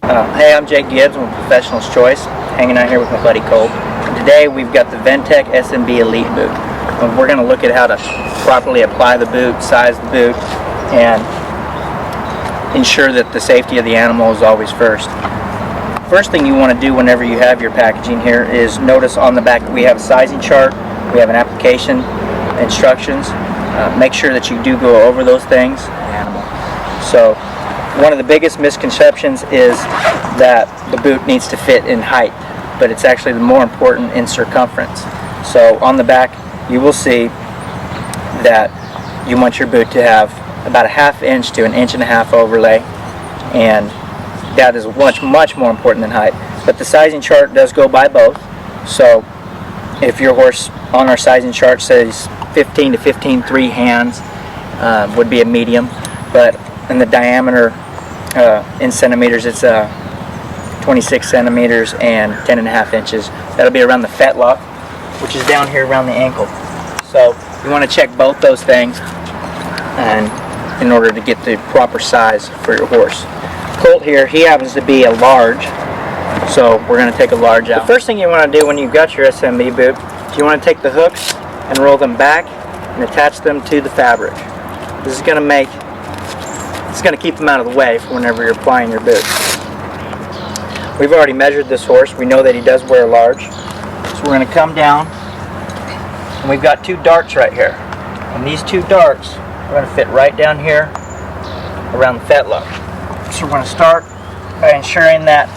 Hey, I'm Jake Gibbs. I'm a Professional's Choice, hanging out here with my buddy Cole. And today we've got the Ventec SMB Elite boot. And we're going to look at how to properly apply the boot, size the boot, and ensure that the safety of the animal is always first. First thing you want to do whenever you have your packaging here is notice on the back we have a sizing chart, we have an application, instructions. Make sure that you do go over those things. So one of the biggest misconceptions is that the boot needs to fit in height, but it's actually more important in circumference. So on the back you will see that you want your boot to have about a 1/2 inch to 1.5 inch overlay, and that is much more important than height. But the sizing chart does go by both. So if your horse on our sizing chart says 15 to 15.3 hands, would be a medium, but in the diameter in centimeters it's 26 centimeters and 10.5 inches. That'll be around the fetlock, which is down here around the ankle. So you want to check both those things and in order to get the proper size for your horse. Colt here, he happens to be a large, so we're going to take a large out. The first thing you want to do when you've got your SMB boot is you want to take the hooks and roll them back and attach them to the fabric. This is going to keep them out of the way for whenever you're applying your boot. We've already measured this horse. We know that he does wear large. So we're going to come down, and we've got 2 darts right here. And these 2 darts are going to fit right down here around the fetlock. So we're going to start by ensuring that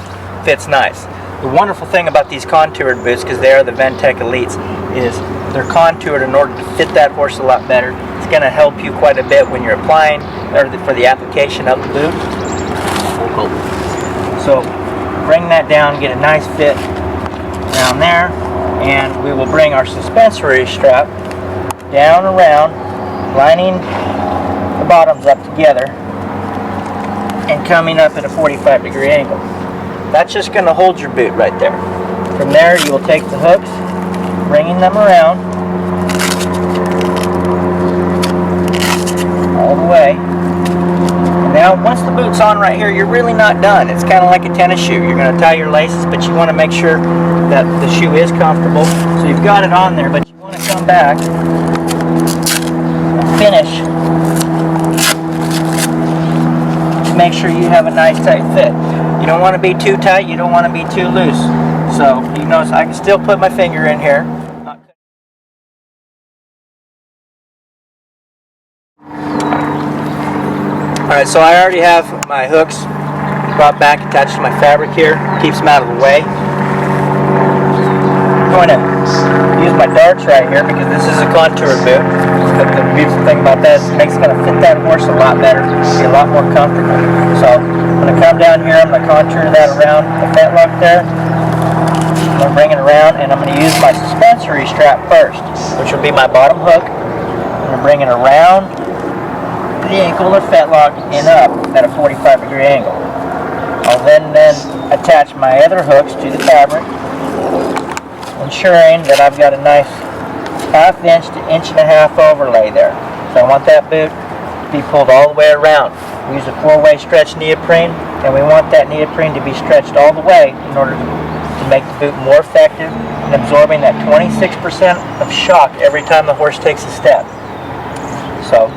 fits nice. The wonderful thing about these contoured boots, because they are the Ventec Elites, is they're contoured in order to fit that horse a lot better. It's going to help you quite a bit when you're applying, or for the application of the boot. So bring that down, get a nice fit down there, and we will bring our suspensory strap down around, lining the bottoms up together and coming up at a 45-degree angle. That's just going to hold your boot right there. From there you will take the hooks, bringing them around all the way. And now once the boot's on right here, you're really not done. It's kind of like a tennis shoe. You're going to tie your laces, but you want to make sure that the shoe is comfortable. So you've got it on there, but you want to come back and finish. Make sure you have a nice tight fit. You don't want to be too tight, you don't want to be too loose. So you notice I can still put my finger in here. Alright, so I already have my hooks brought back, attached to my fabric here. Keeps them out of the way. I'm going to use my darts right here because this is a contour boot. But the beautiful thing about that is it's going to fit that horse a lot better, be a lot more comfortable. So I'm going to come down here, I'm going to contour that around the fetlock there. I'm going to bring it around, and I'm going to use my suspensory strap first, which will be my bottom hook. I'm going to bring it around the ankle or fetlock and up at a 45-degree angle. I'll then attach my other hooks to the fabric, ensuring that I've got a nice 1/2 inch to 1.5 inch overlay there. So I want that boot to be pulled all the way around. We use a 4-way stretch neoprene, and we want that neoprene to be stretched all the way in order to make the boot more effective in absorbing that 26% of shock every time the horse takes a step. So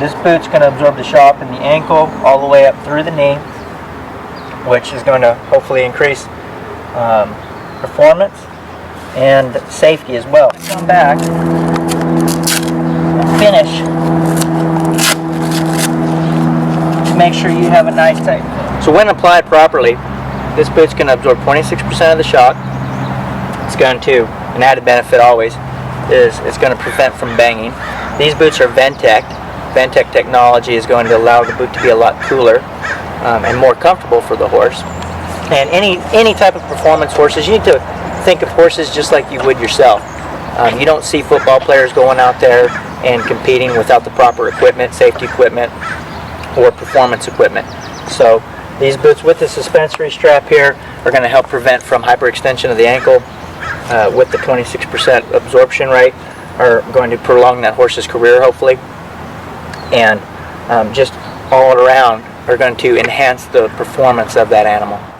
this boot's going to absorb the shock in the ankle all the way up through the knee, which is going to hopefully increase performance and safety as well. Come back and finish. Make sure you have a nice tight fit. So when applied properly, this boot's going to absorb 26% of the shock. It's going to, an added benefit always, is it's going to prevent from banging. These boots are Ventec. Ventec technology is going to allow the boot to be a lot cooler and more comfortable for the horse. And any type of performance horses, you need to think of horses just like you would yourself. You don't see football players going out there and competing without the proper equipment, safety equipment, or performance equipment. So these boots with the suspensory strap here are going to help prevent from hyperextension of the ankle with the 26% absorption rate, are going to prolong that horse's career hopefully, and just all around are going to enhance the performance of that animal.